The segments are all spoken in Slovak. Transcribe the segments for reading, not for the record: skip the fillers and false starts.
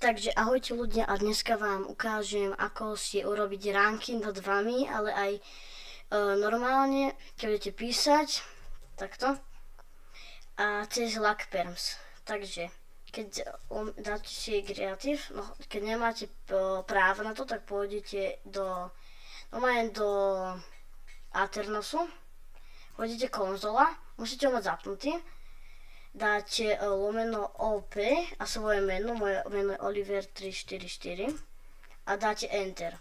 Takže ahojte ľudia a dneska vám ukážem, ako si urobiť ranking nad vami, ale aj normálne, keď budete písať, takto, a cez LagPerms. Takže, keď dáte si kreatív, no keď nemáte právo na to, tak pôjdete normálne do Aternosu, pôjdete konzola, musíte ho mať zapnutý, dáte lomeno OP a svoje meno, moje meno je Oliver344 a dáte Enter.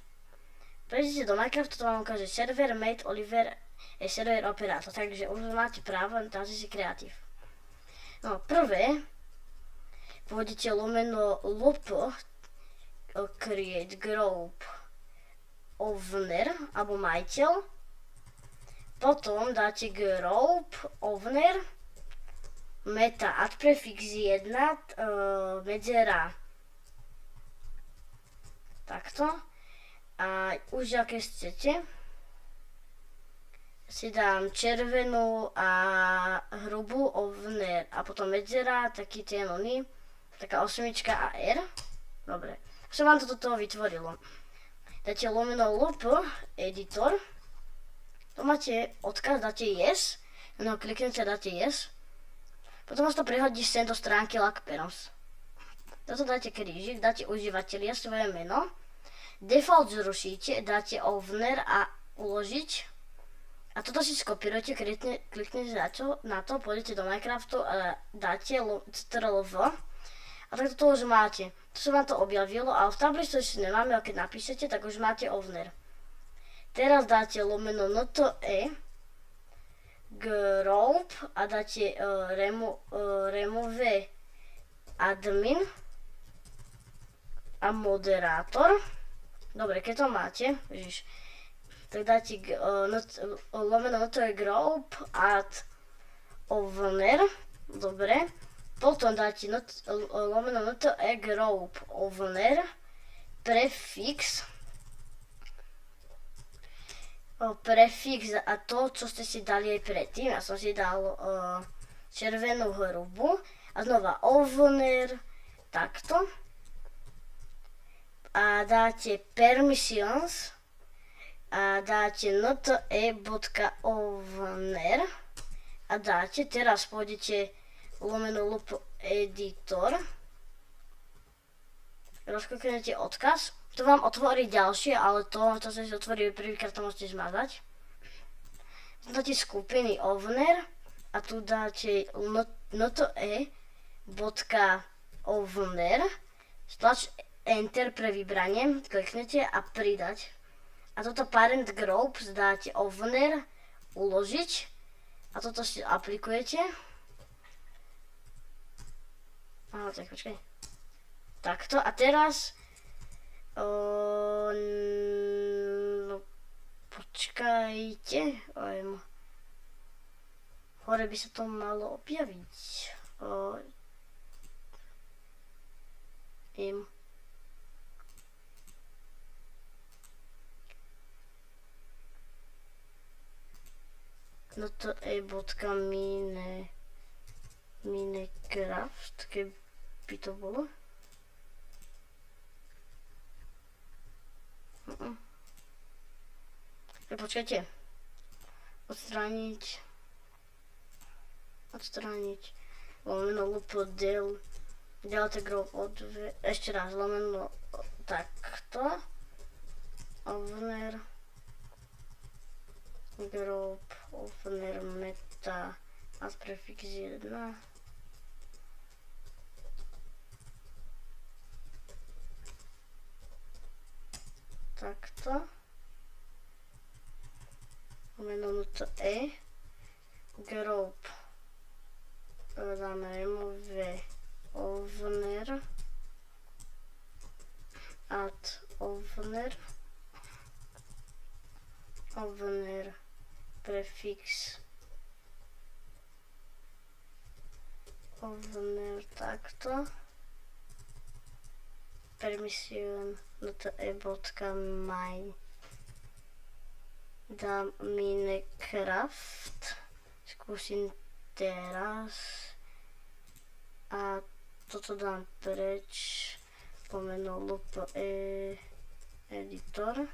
Prejdete do Minecraftu, to vám ukáže server mate Oliver je server operátor, takže už máte právo, dáte si kreatív. No prvé, pôjdete lomeno loop create group owner alebo majiteľ, potom dáte group owner meta ad prefix 1 medzera takto a už aké chcete si dám červenú a hrubú owner a potom medzera, taký ten oný, taká osmička a R. Dobre, som vám toto vytvorilo. Dáte lomeno loop editor, tu máte odkaz, dáte yes, no kliknete a dáte yes. Potom vás to prehodí sem do stránky LagPerms. Toto dáte krížik, dáte užívateľia, svoje meno. Default zrušíte, dáte owner a uložiť. A toto si skopírujete, kliknete na to, pôjdete do Minecraftu a dáte ctrl-v. A tak toto už máte. To sa vám to objavilo, ale v tablici ešte nemáme, a keď napíšete, tak už máte owner. Teraz dáte lomeno NTE group a dáte remove admin a moderátor. Dobre, keď to máte, tak dáte lomeno group add owner. Dobre, potom dáte lomeno group owner prefix a to, čo ste si dali aj predtým. Ja som si dal červenú hrubu a znova owner, takto. A dáte permissions a dáte nte.owner a dáte, teraz pôjdete lomeno loop editor, rozkliknete odkaz. To vám otvorí ďalšie, ale to sa si otvorí prvýkrát, to môžete zmazať. Dáte skupiny owner a tu dáte nte.owner, stlač enter pre vybranie, kliknete a pridať. A toto parent groups dáte owner, uložiť a toto si aplikujete. Aha, tak počkaj. Takto a teraz no, počkajte, hore by sa to malo objaviť. No to je bodka Minecraft, keby to bolo. Počkajte. Odstrániť. Lomeno loop delta group ešte raz lomeno takto. Owner group owner meta ad prefix 1. Takto. Lomeno group dáme remove owner add owner prefix owner takto. Permission nte.my dám Minecraft, skúsim teraz a toto dám preč, pomeno lup editor.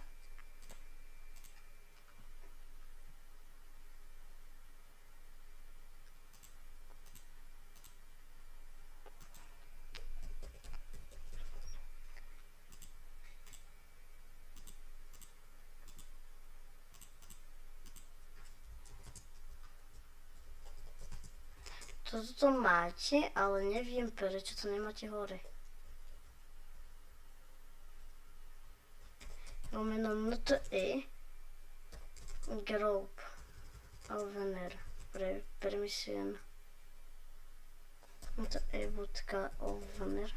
Toto máte, ale neviem prečo to nemáte hore. Lomeno NTE group alvener permission NTE.alvener.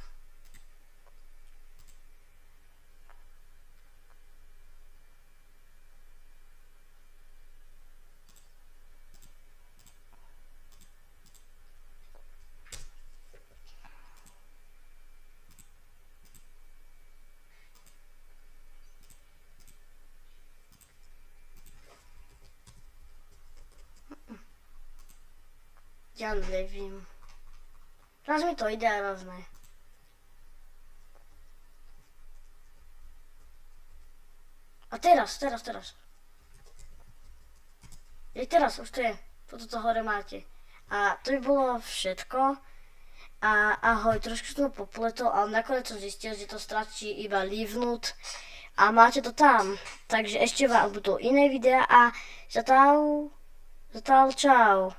Ja nevím. Raz mi to ide a raz ne. A teraz. Teraz, už to je. Toto hore máte. A to by bolo všetko. A ahoj, trošku som to popletol, ale nakoniec som zistil, že to stačí iba leavenúť. A máte to tam. Takže ešte vám budú iné videá a čau.